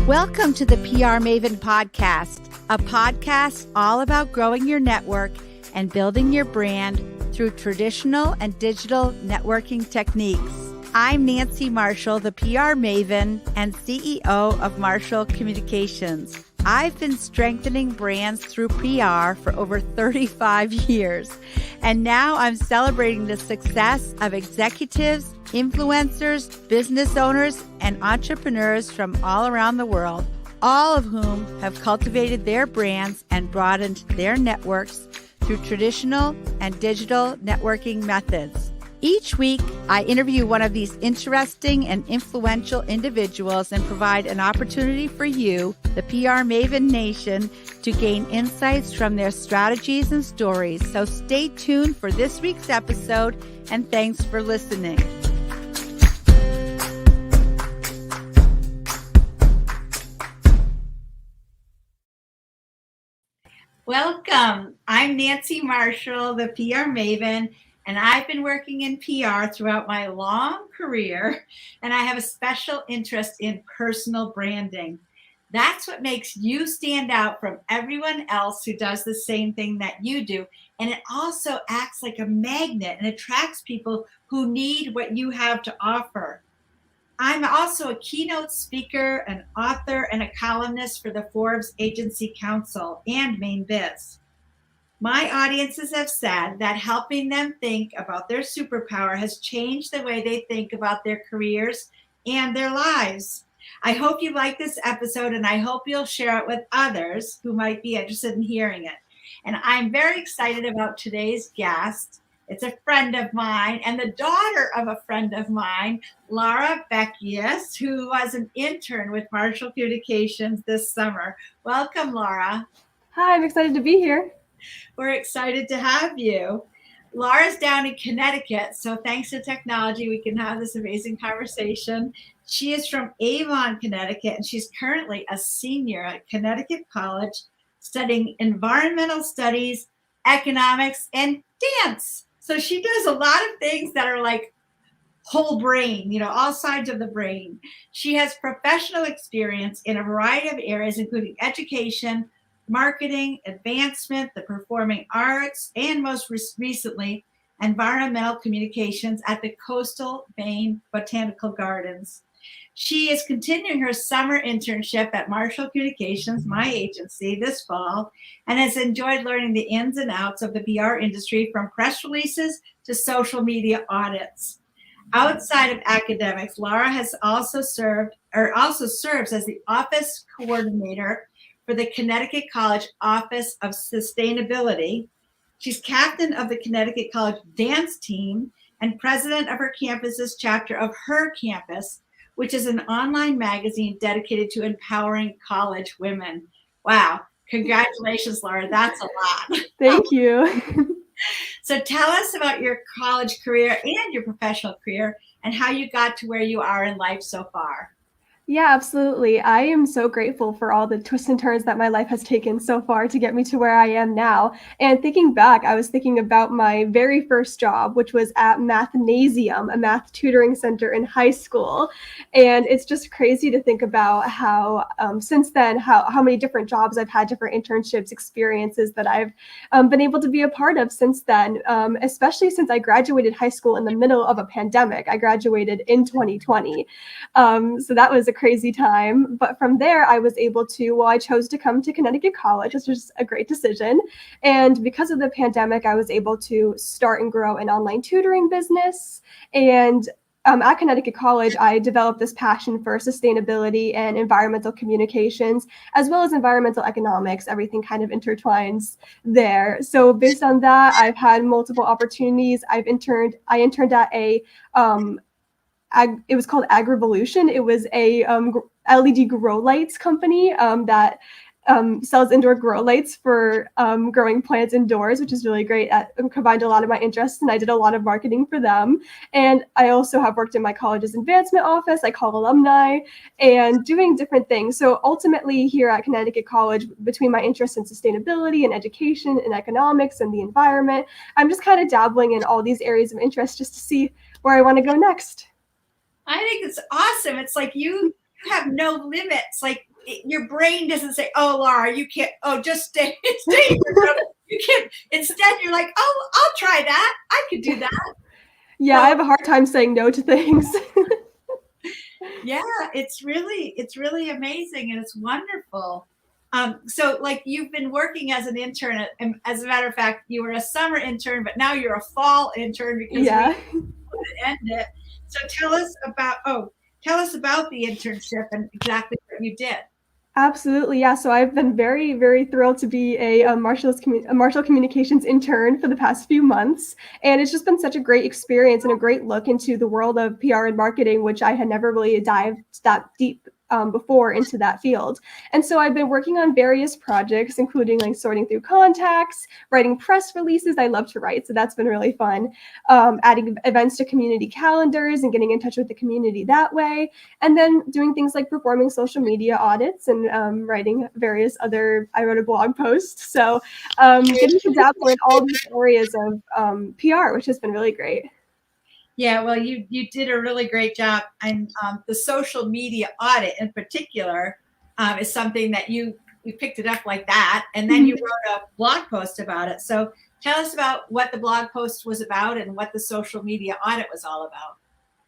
Welcome to the PR Maven Podcast, a podcast all about growing your network and building your brand through traditional and digital networking techniques. I'm Nancy Marshall, the PR Maven and CEO of Marshall Communications. I've been strengthening brands through PR for over 35 years, and now I'm celebrating the success of executives, influencers, business owners, and entrepreneurs from all around the world, all of whom have cultivated their brands and broadened their networks through traditional and digital networking methods. Each week, I interview one of these interesting and influential individuals and provide an opportunity for you, the PR Maven Nation, to gain insights from their strategies and stories. So stay tuned for this week's episode, and thanks for listening. Welcome. I'm Nancy Marshall, the PR Maven, and I've been working in PR throughout my long career, and I have a special interest in personal branding. That's what makes you stand out from everyone else who does the same thing that you do. And it also acts like a magnet and attracts people who need what you have to offer. I'm also a keynote speaker, an author, and a columnist for the Forbes Agency Council and Main Biz. My audiences have said that helping them think about their superpower has changed the way they think about their careers and their lives. I hope you like this episode, and I hope you'll share it with others who might be interested in hearing it. And I'm very excited about today's guest. It's a friend of mine and the daughter of a friend of mine, Lara Beckius, who was an intern with Marshall Communications this summer. Welcome, Lara. Hi, I'm excited to be here. We're excited to have you. Lara's down in Connecticut, so thanks to technology, we can have this amazing conversation. She is from Avon, Connecticut, and she's currently a senior at Connecticut College studying environmental studies, economics, and dance. So she does a lot of things that are like whole brain, all sides of the brain. She has professional experience in a variety of areas, including education, marketing, advancement, the performing arts, and most recently, environmental communications at the Coastal Maine Botanical Gardens. She is continuing her summer internship at Marshall Communications, my agency, this fall, and has enjoyed learning the ins and outs of the PR industry, from press releases to social media audits. Outside of academics, Lara has also serves as the office coordinator for the Connecticut College Office of Sustainability. She's captain of the Connecticut College dance team and president of her campus's chapter of Her Campus, which is an online magazine dedicated to empowering college women. Wow. Congratulations, Lara. That's a lot. Thank you. So tell us about your college career and your professional career and how you got to where you are in life so far. Yeah, absolutely. I am so grateful for all the twists and turns that my life has taken so far to get me to where I am now. And thinking back, I was thinking about my very first job, which was at Mathnasium, a math tutoring center in high school. And it's just crazy to think about how since then, how many different jobs I've had, different internships, experiences that I've been able to be a part of since then, especially since I graduated high school in the middle of a pandemic. I graduated in 2020. So that was a crazy time. But from there, I was able to, I chose to come to Connecticut College, which was a great decision. And because of the pandemic, I was able to start and grow an online tutoring business. And at Connecticut College, I developed this passion for sustainability and environmental communications, as well as environmental economics. Everything kind of intertwines there. So based on that, I've had multiple opportunities. I interned at a it was called Agrivolution. It was a LED grow lights company that sells indoor grow lights for growing plants indoors, which is really great. It combined a lot of my interests, and I did a lot of marketing for them. And I also have worked in my college's advancement office. I call alumni and doing different things. So ultimately here at Connecticut College, between my interests in sustainability and education and economics and the environment, I'm just kind of dabbling in all these areas of interest just to see where I want to go next. I think it's awesome. It's like you have no limits. Like your brain doesn't say, "Oh, Lara, you can't. Oh, just stay, stay in your room." You can't. Instead, you're like, "Oh, I'll try that. I could do that." Yeah, So I have a hard time saying no to things. yeah, it's really amazing and it's wonderful. So like you've been working as an intern, and as a matter of fact, you were a summer intern, but now you're a fall intern because we Yeah. end it. So tell us about the internship and exactly what you did. Absolutely, yeah. So I've been very, very thrilled to be a Marshall Communications intern for the past few months, and it's just been such a great experience and a great look into the world of PR and marketing, which I had never really dived that deep before into that field. And so I've been working on various projects, including like sorting through contacts, writing press releases. I love to write, so that's been really fun. Adding events to community calendars and getting in touch with the community that way, and then doing things like performing social media audits and writing various other. I wrote a blog post, so getting to dabble in all these areas of PR, which has been really great. Yeah, well, you did a really great job, and the social media audit in particular is something that you picked it up like that, and then you wrote a blog post about it. So tell us about what the blog post was about and what the social media audit was all about.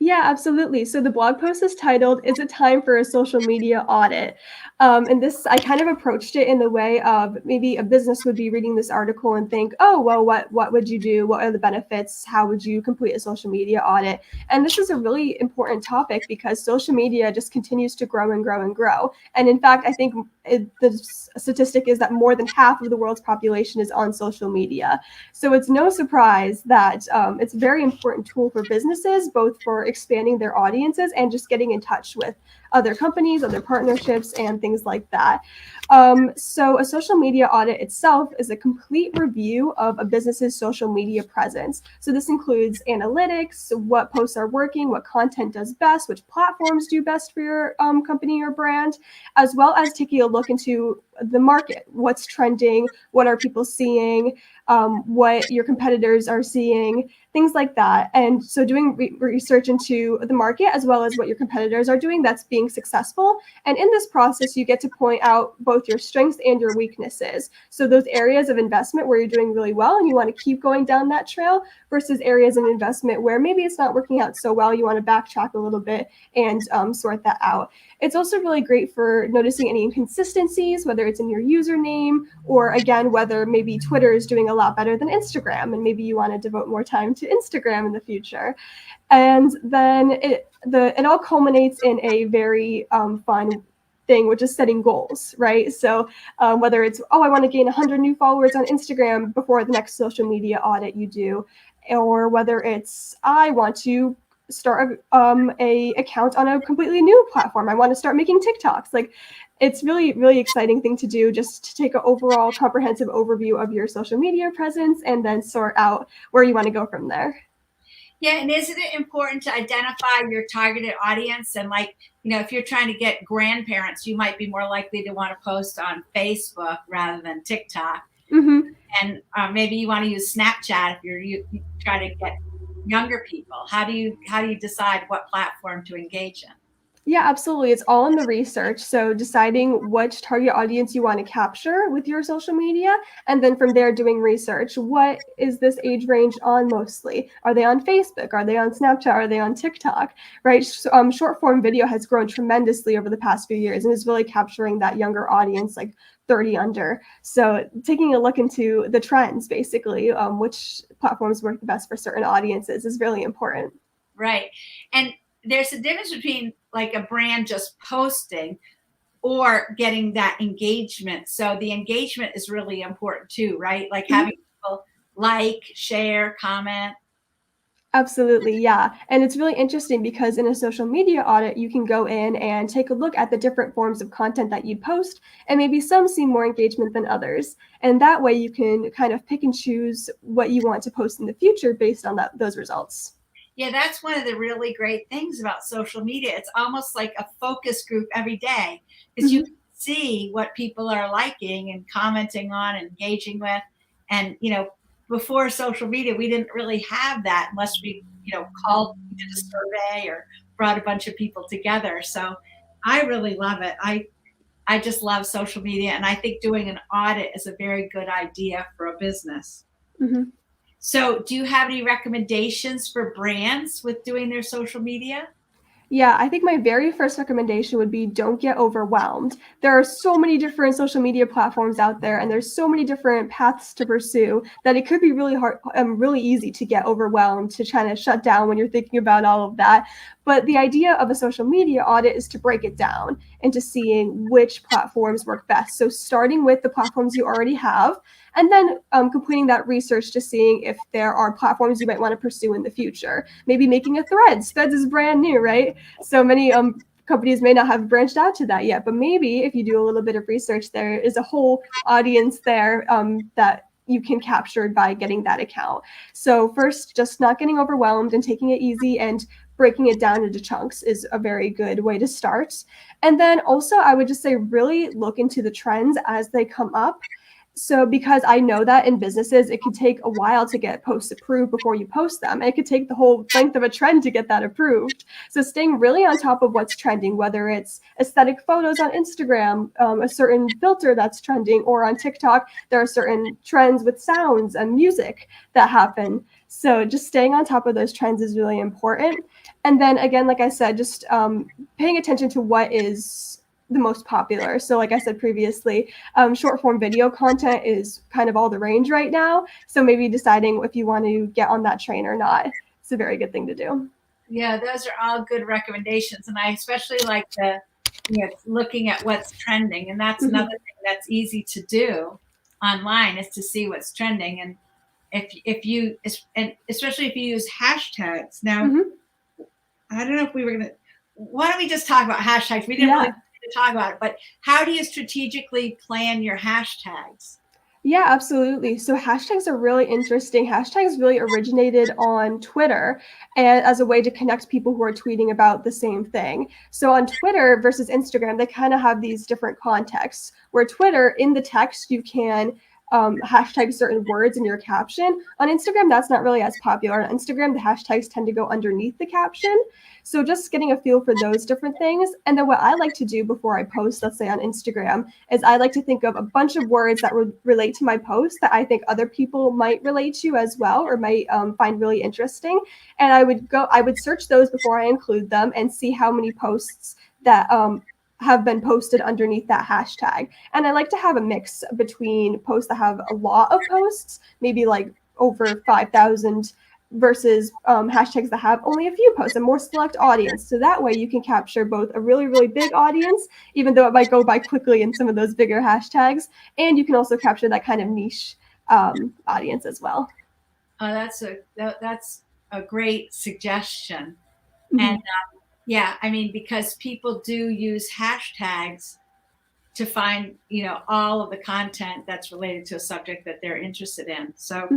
Yeah, absolutely. So the blog post is titled, "Is it time for a social media audit?" And this, I kind of approached it in the way of maybe a business would be reading this article and think, oh, well, what would you do? What are the benefits? How would you complete a social media audit? And this is a really important topic because social media just continues to grow and grow and grow. And in fact, I think the statistic is that more than half of the world's population is on social media. So it's no surprise that it's a very important tool for businesses, both for expanding their audiences and just getting in touch with other companies, other partnerships, and things like that. So a social media audit itself is a complete review of a business's social media presence. So this includes analytics, what posts are working, what content does best, which platforms do best for your company or brand, as well as taking a look into the market, what's trending, what are people seeing, what your competitors are seeing, things like that. And so doing research into the market as well as what your competitors are doing that's being successful. And in this process, you get to point out both your strengths and your weaknesses. So those areas of investment where you're doing really well and you want to keep going down that trail versus areas of investment where maybe it's not working out so well, you want to backtrack a little bit and sort that out. It's also really great for noticing any inconsistencies, whether it's in your username or again, whether maybe Twitter is doing a lot better than Instagram and maybe you want to devote more time to Instagram in the future. And then it all culminates in a very fun thing, which is setting goals, right? So whether it's, oh, I want to gain 100 new followers on Instagram before the next social media audit you do, or whether it's, I want to start a account on a completely new platform. I want to start making TikToks. Like, it's really, really exciting thing to do, just to take an overall comprehensive overview of your social media presence and then sort out where you want to go from there. Yeah, and isn't it important to identify your targeted audience? And like, if you're trying to get grandparents, you might be more likely to want to post on Facebook rather than TikTok. Mm-hmm. And maybe you want to use Snapchat if you try to get younger people. How do you decide what platform to engage in? Yeah, absolutely. It's all in the research. So deciding which target audience you want to capture with your social media, and then from there doing research. What is this age range on mostly? Are they on Facebook? Are they on Snapchat? Are they on TikTok? Right? So, short form video has grown tremendously over the past few years and is really capturing that younger audience, like 30 under. So taking a look into the trends, basically, which platforms work the best for certain audiences is really important. Right. And there's a difference between like a brand just posting or getting that engagement. So the engagement is really important too, right? Like having people like, share, comment. Absolutely, yeah. And it's really interesting because in a social media audit, you can go in and take a look at the different forms of content that you post, and maybe some see more engagement than others. And that way you can kind of pick and choose what you want to post in the future based on those results. Yeah, that's one of the really great things about social media. It's almost like a focus group every day because you Mhm. can see what people are liking and commenting on and engaging with. And, before social media, we didn't really have that unless we, called, did a survey or brought a bunch of people together. So I really love it. I I just love social media, and I think doing an audit is a very good idea for a business. Mm-hmm. So do you have any recommendations for brands with doing their social media? Yeah, I think my very first recommendation would be don't get overwhelmed. There are so many different social media platforms out there, and there's so many different paths to pursue that it could be really hard, really easy to get overwhelmed, to try to shut down when you're thinking about all of that. But the idea of a social media audit is to break it down into seeing which platforms work best. So starting with the platforms you already have, and then completing that research to seeing if there are platforms you might want to pursue in the future. Maybe making a Threads. Threads is brand new, right? So many companies may not have branched out to that yet, but maybe if you do a little bit of research, there is a whole audience there that you can capture by getting that account. So first, just not getting overwhelmed and taking it easy and breaking it down into chunks is a very good way to start. And then also, I would just say really look into the trends as they come up. So because I know that in businesses, it can take a while to get posts approved before you post them. And it could take the whole length of a trend to get that approved. So staying really on top of what's trending, whether it's aesthetic photos on Instagram, a certain filter that's trending, or on TikTok, there are certain trends with sounds and music that happen. So just staying on top of those trends is really important. And then again, like I said, just paying attention to what is the most popular. So like I said previously, short form video content is kind of all the range right now. So maybe deciding if you want to get on that train or not. It's a very good thing to do. Yeah, those are all good recommendations. And I especially like looking at what's trending. And that's another thing that's easy to do online, is to see what's trending. And if you, and especially if you use hashtags. Now, I don't know if we were going to, why don't we just talk about hashtags? We didn't really talk about it, but how do you strategically plan your hashtags? Yeah, absolutely. So hashtags are really interesting. Hashtags really originated on Twitter and as a way to connect people who are tweeting about the same thing. So on Twitter versus Instagram, they kind of have these different contexts, where Twitter, in the text, you can hashtag certain words in your caption. On Instagram, that's not really as popular. On Instagram, the hashtags tend to go underneath the caption. So just getting a feel for those different things. And then what I like to do before I post, let's say on Instagram, is I like to think of a bunch of words that would relate to my post that I think other people might relate to as well, or might find really interesting. And I would search those before I include them and see how many posts that have been posted underneath that hashtag. And I like to have a mix between posts that have a lot of posts, maybe like over 5,000, versus hashtags that have only a few posts, a more select audience. So that way you can capture both a really, really big audience, even though it might go by quickly in some of those bigger hashtags. And you can also capture that kind of niche audience as well. That's a great suggestion. And yeah, I mean, because people do use hashtags to find, all of the content that's related to a subject that they're interested in. So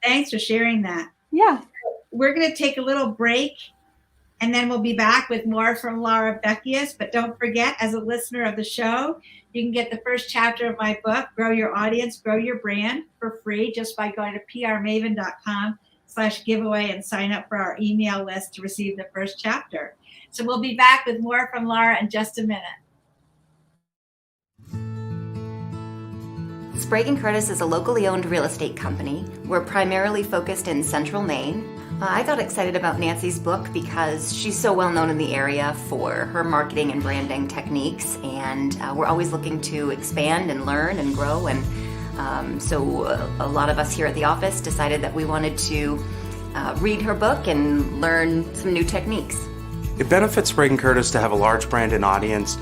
thanks for sharing that. Yeah. We're going to take a little break, and then we'll be back with more from Lara Beckius. But don't forget, as a listener of the show, you can get the first chapter of my book, Grow Your Audience, Grow Your Brand, for free just by going to prmaven.com/giveaway and sign up for our email list to receive the first chapter. So we'll be back with more from Lara in just a minute. Sprague & Curtis is a locally owned real estate company. We're primarily focused in central Maine. I got excited about Nancy's book because she's so well known in the area for her marketing and branding techniques, and we're always looking to expand and learn and grow. And so a lot of us here at the office decided that we wanted to read her book and learn some new techniques. It benefits Sprague & Curtis to have a large brand and audience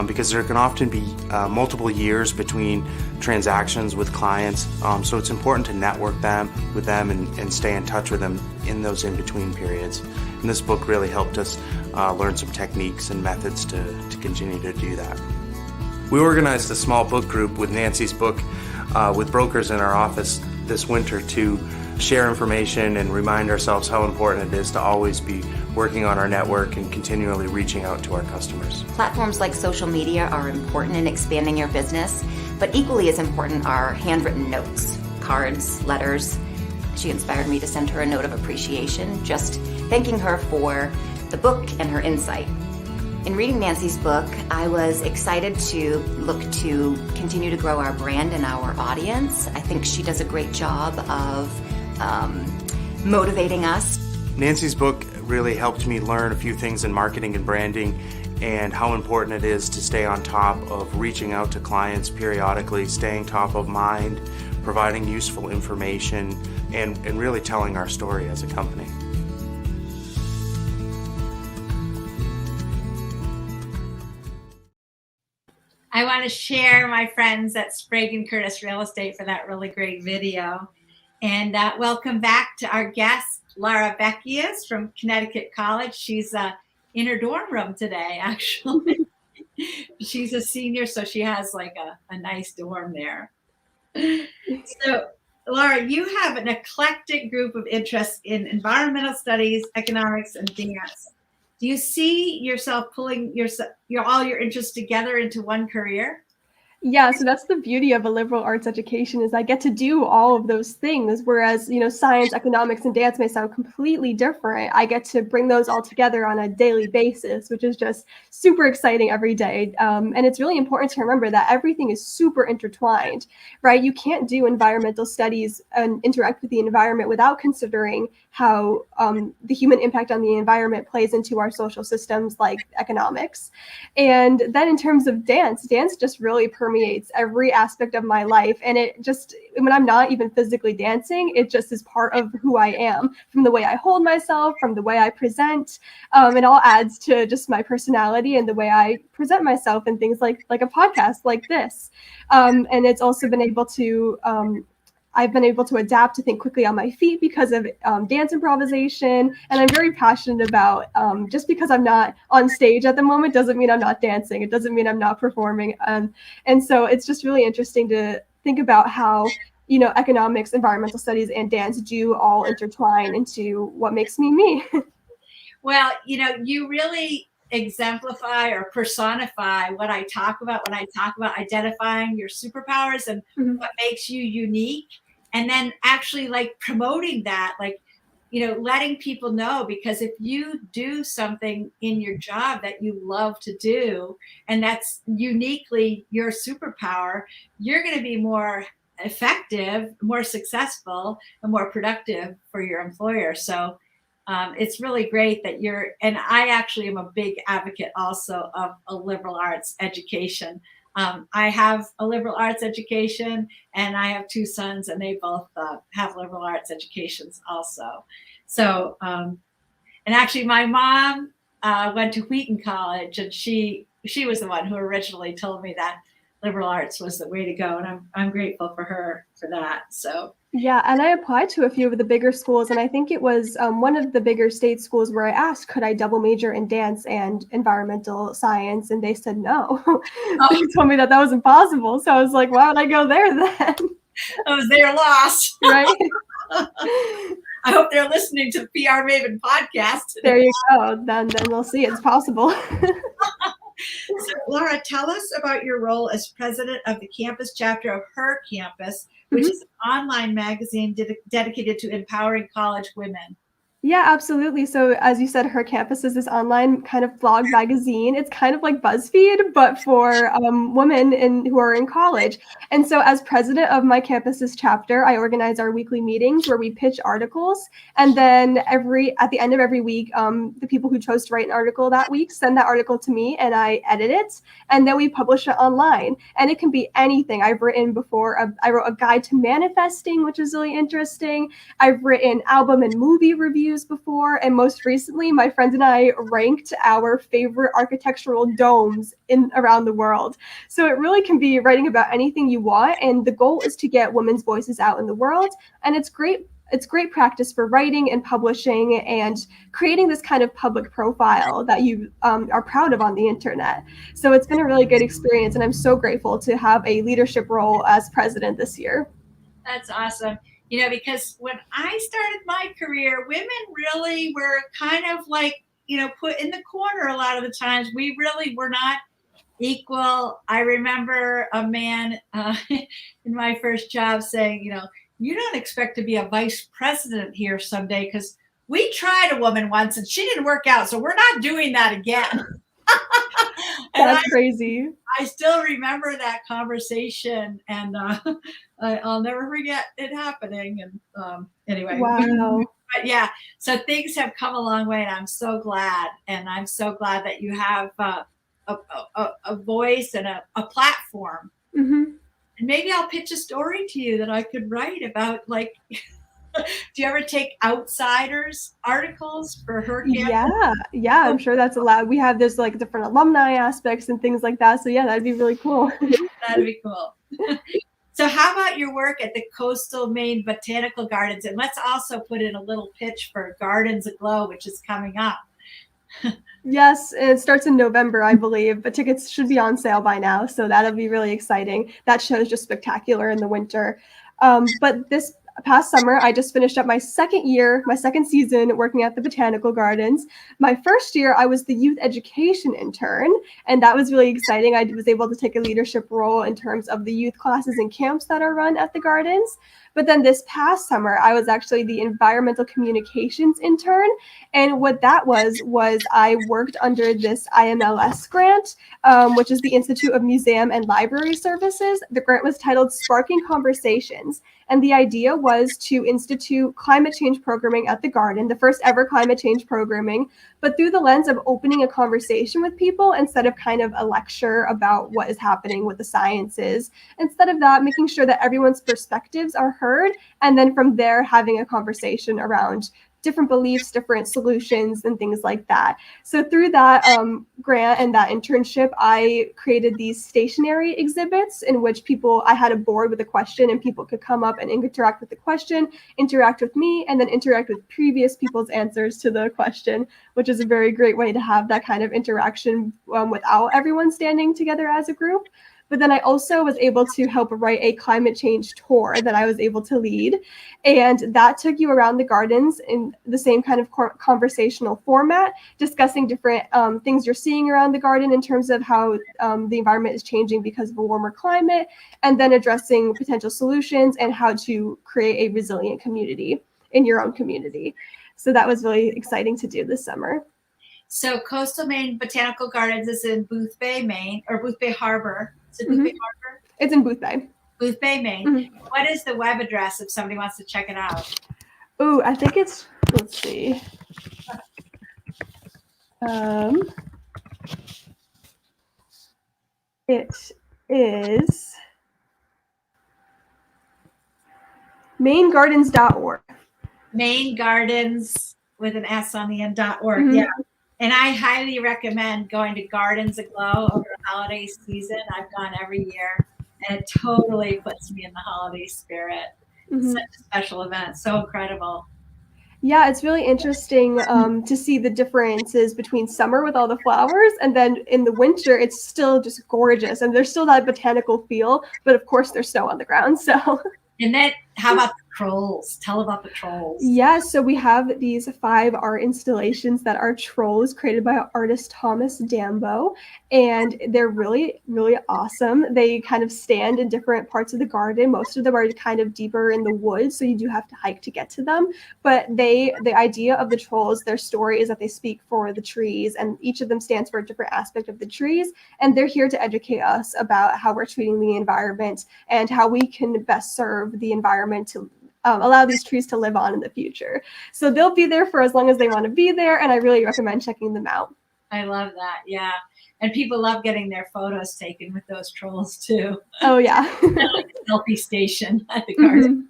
because there can often be multiple years between transactions with clients. So it's important to network with them and stay in touch with them in those in-between periods. And this book really helped us learn some techniques and methods to continue to do that. We organized a small book group with Nancy's book with brokers in our office this winter to share information and remind ourselves how important it is to always be working on our network and continually reaching out to our customers. Platforms like social media are important in expanding your business, but equally as important are handwritten notes, cards, letters. She inspired me to send her a note of appreciation, just thanking her for the book and her insight. In reading Nancy's book, I was excited to look to continue to grow our brand and our audience. I think she does a great job of motivating us. Nancy's book really helped me learn a few things in marketing and branding and how important it is to stay on top of reaching out to clients periodically, staying top of mind, providing useful information, and really telling our story as a company. I want to share my friends at Sprague & Curtis Real Estate for that really great video. And welcome back to our guest, Lara Beckius from Connecticut College. She's in her dorm room today, actually. She's a senior, so she has like a nice dorm there. So, Lara, you have an eclectic group of interests in environmental studies, economics, and dance. Do you see yourself pulling all your interests together into one career? Yeah, so that's the beauty of a liberal arts education is I get to do all of those things, whereas, science, economics, and dance may sound completely different. I get to bring those all together on a daily basis, which is just super exciting every day. And it's really important to remember that everything is super intertwined, right? You can't do environmental studies and interact with the environment without considering how the human impact on the environment plays into our social systems like economics. And then in terms of dance just really permeates every aspect of my life. And it just, when I'm not even physically dancing, it just is part of who I am, from the way I hold myself, from the way I present. It all adds to just my personality and the way I present myself in things like a podcast like this. And it's also been able to, I've been able to adapt to think quickly on my feet because of dance improvisation. And I'm very passionate about just because I'm not on stage at the moment doesn't mean I'm not dancing. It doesn't mean I'm not performing. And so it's just really interesting to think about how, economics, environmental studies, and dance do all intertwine into what makes me me. Well, you really exemplify or personify what I talk about when I talk about identifying your superpowers and what makes you unique. And then actually like promoting that, like, letting people know, because if you do something in your job that you love to do, and that's uniquely your superpower, you're going to be more effective, more successful, and more productive for your employer. So it's really great that and I actually am a big advocate also of a liberal arts education. I have a liberal arts education, and I have two sons, and they both have liberal arts educations also. So, and actually my mom went to Wheaton College, and she was the one who originally told me that liberal arts was the way to go. And I'm grateful for her for that. So. Yeah, and I applied to a few of the bigger schools, and I think it was one of the bigger state schools where I asked, could I double major in dance and environmental science? And they said no. They told me that was impossible. So I was like, why would I go there then? It was their loss. Right? I hope they're listening to the PR Maven podcast today. There you go. Then they'll see it's possible. So, Lara, tell us about your role as president of the campus chapter of Her Campus, which is an online magazine dedicated to empowering college women. Yeah, absolutely. So as you said, Her Campus is this online kind of blog magazine. It's kind of like BuzzFeed, but for women who are in college. And so as president of my campus's chapter, I organize our weekly meetings where we pitch articles. And then at the end of every week, the people who chose to write an article that week send that article to me and I edit it. And then we publish it online. And it can be anything. I've written before, I wrote a guide to manifesting, which is really interesting. I've written album and movie reviews before, and most recently my friend and I ranked our favorite architectural domes around the world. So it really can be writing about anything you want, and the goal is to get women's voices out in the world. And it's great practice for writing and publishing and creating this kind of public profile that you are proud of on the internet. So it's been a really good experience, and I'm so grateful to have a leadership role as president this year. That's awesome. Because when I started my career, women really were kind of like, put in the corner a lot of the times. We really were not equal. I remember a man in my first job saying, you don't expect to be a vice president here someday, because we tried a woman once and she didn't work out. So we're not doing that again. That's crazy. I still remember that conversation, and I'll never forget it happening. And anyway, Wow. but yeah, so things have come a long way, and I'm so glad. And I'm so glad that you have a voice and a platform. Mm-hmm. And maybe I'll pitch a story to you that I could write about, like, do you ever take outsiders articles for her campus? Yeah, I'm sure that's allowed. We have this like different alumni aspects and things like that. So yeah, that'd be really cool. That'd be cool. So how about your work at the Coastal Maine Botanical Gardens? And let's also put in a little pitch for Gardens Aglow, which is coming up. Yes, it starts in November, I believe, but tickets should be on sale by now. So that'll be really exciting. That show is just spectacular in the winter. But this past summer, I just finished up my second season working at the Botanical Gardens. My first year, I was the youth education intern, and that was really exciting. I was able to take a leadership role in terms of the youth classes and camps that are run at the gardens. But then this past summer, I was actually the environmental communications intern. And what that was I worked under this IMLS grant, which is the Institute of Museum and Library Services. The grant was titled Sparking Conversations. And the idea was to institute climate change programming at the garden, the first ever climate change programming, but through the lens of opening a conversation with people instead of kind of a lecture about what is happening with the sciences. Instead of that, making sure that everyone's perspectives are heard, and then from there having a conversation around different beliefs, different solutions, and things like that. So through that grant and that internship, I created these stationary exhibits in which I had a board with a question and people could come up and interact with the question, interact with me, and then interact with previous people's answers to the question, which is a very great way to have that kind of interaction without everyone standing together as a group. But then I also was able to help write a climate change tour that I was able to lead. And that took you around the gardens in the same kind of conversational format, discussing different things you're seeing around the garden in terms of how the environment is changing because of a warmer climate, and then addressing potential solutions and how to create a resilient community in your own community. So that was really exciting to do this summer. So Coastal Maine Botanical Gardens is in Boothbay, Maine, or Boothbay Harbor. Is it Boothbay Harbor? It's in Boothbay. Boothbay, Maine. What is the web address if somebody wants to check it out? Oh, I think it's, let's see. It is mainegardens.org. Maine Gardens with an S on the end.org. Yeah. And I highly recommend going to Gardens Aglow over the holiday season. I've gone every year, and it totally puts me in the holiday spirit. Such a special event. So incredible. Yeah, it's really interesting to see the differences between summer with all the flowers, and then in the winter, it's still just gorgeous. And there's still that botanical feel, but of course there's snow on the ground. So. And then how about the trolls? Tell about the trolls. Yeah, so we have these 5 art installations that are trolls created by artist Thomas Dambo, and they're really, really awesome. They kind of stand in different parts of the garden. Most of them are kind of deeper in the woods, so you do have to hike to get to them. But the idea of the trolls, their story is that they speak for the trees, and each of them stands for a different aspect of the trees, and they're here to educate us about how we're treating the environment and how we can best serve the environment to allow these trees to live on in the future. So they'll be there for as long as they want to be there, and I really recommend checking them out. I love that. Yeah. And people love getting their photos taken with those trolls too. Oh yeah. Like a selfie station at the garden.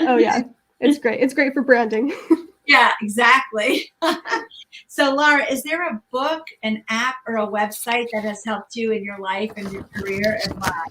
Oh yeah. It's great. It's great for branding. Yeah, exactly. So Lara, is there a book, an app, or a website that has helped you in your life and your career, and why?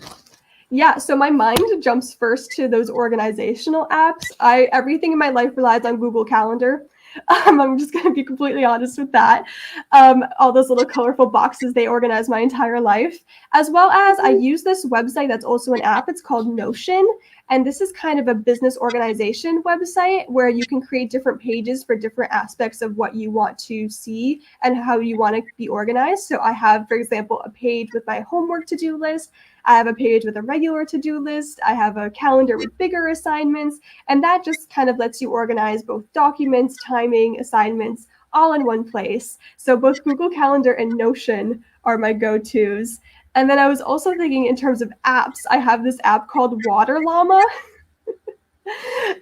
Yeah, so my mind jumps first to those organizational apps. Everything in my life relies on Google Calendar. I'm just going to be completely honest with that. All those little colorful boxes, they organize my entire life. As well as I use this website that's also an app. It's called Notion. And this is kind of a business organization website where you can create different pages for different aspects of what you want to see and how you want to be organized. So I have, for example, a page with my homework to-do list. I have a page with a regular to-do list. I have a calendar with bigger assignments. And that just kind of lets you organize both documents, timing, assignments, all in one place. So both Google Calendar and Notion are my go-tos. And then I was also thinking in terms of apps, I have this app called Water Llama.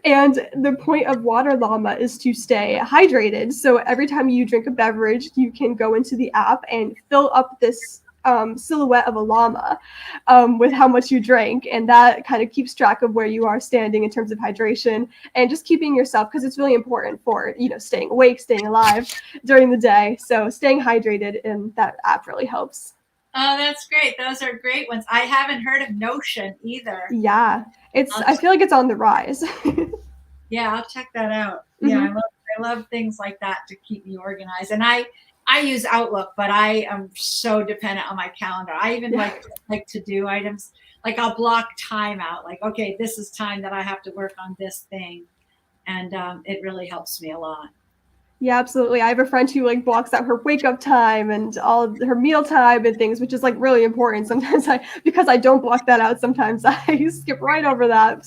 And the point of Water Llama is to stay hydrated. So every time you drink a beverage, you can go into the app and fill up this silhouette of a llama with how much you drank. And that kind of keeps track of where you are standing in terms of hydration and just keeping yourself, because it's really important for, staying awake, staying alive during the day. So staying hydrated in that app really helps. Oh, that's great. Those are great ones. I haven't heard of Notion either. Yeah, I feel like it's on the rise. Yeah, I'll check that out. Mm-hmm. Yeah, I love things like that to keep me organized. And I use Outlook, but I am so dependent on my calendar. I even like to do items. Like I'll block time out. Like, okay, this is time that I have to work on this thing. And it really helps me a lot. Yeah, absolutely. I have a friend who blocks out her wake up time and all of her meal time and things, which is really important. Sometimes because I don't block that out, sometimes I skip right over that.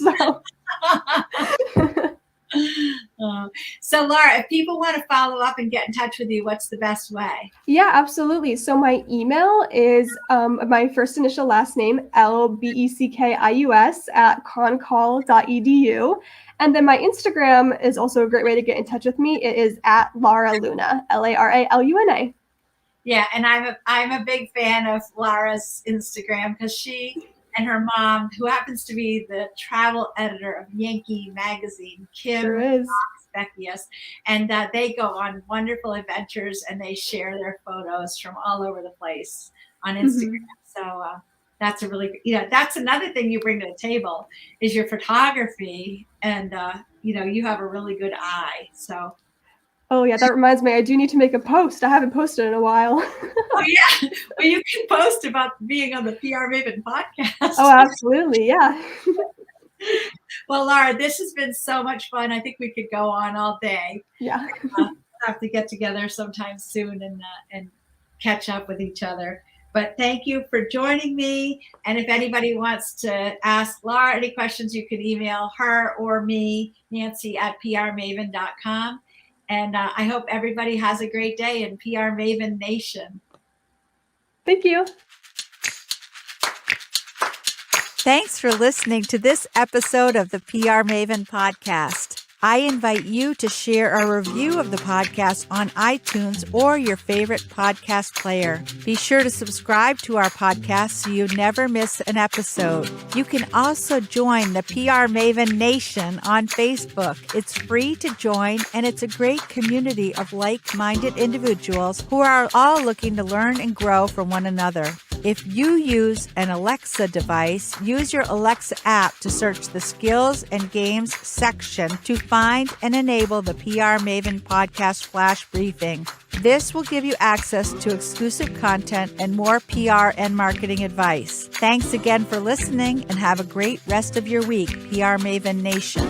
So Lara, if people want to follow up and get in touch with you, what's the best way? Yeah, absolutely. So my email is my first initial last name, LBECKIUS @concall.edu. And then my Instagram is also a great way to get in touch with me. It is @LaraLuna, LARALUNA. Yeah, and I'm a big fan of Lara's Instagram because she and her mom, who happens to be the travel editor of Yankee Magazine, Lara Beckius, and they go on wonderful adventures and they share their photos from all over the place on Instagram. Mm-hmm. So that's a really, that's another thing you bring to the table is your photography, and you have a really good eye. So. Oh yeah, that reminds me. I do need to make a post. I haven't posted in a while. Oh yeah, well you can post about being on the PR Maven podcast. Oh, absolutely, yeah. Well, Lara, this has been so much fun. I think we could go on all day. Yeah. Have to get together sometime soon and catch up with each other. But thank you for joining me. And if anybody wants to ask Lara any questions, you can email her or me, Nancy @prmaven.com. And I hope everybody has a great day in PR Maven Nation. Thank you. Thanks for listening to this episode of the PR Maven Podcast. I invite you to share a review of the podcast on iTunes or your favorite podcast player. Be sure to subscribe to our podcast so you never miss an episode. You can also join the PR Maven Nation on Facebook. It's free to join, and it's a great community of like-minded individuals who are all looking to learn and grow from one another. If you use an Alexa device, use your Alexa app to search the skills and games section to find and enable the PR Maven Podcast Flash Briefing. This will give you access to exclusive content and more PR and marketing advice. Thanks again for listening, and have a great rest of your week, PR Maven Nation.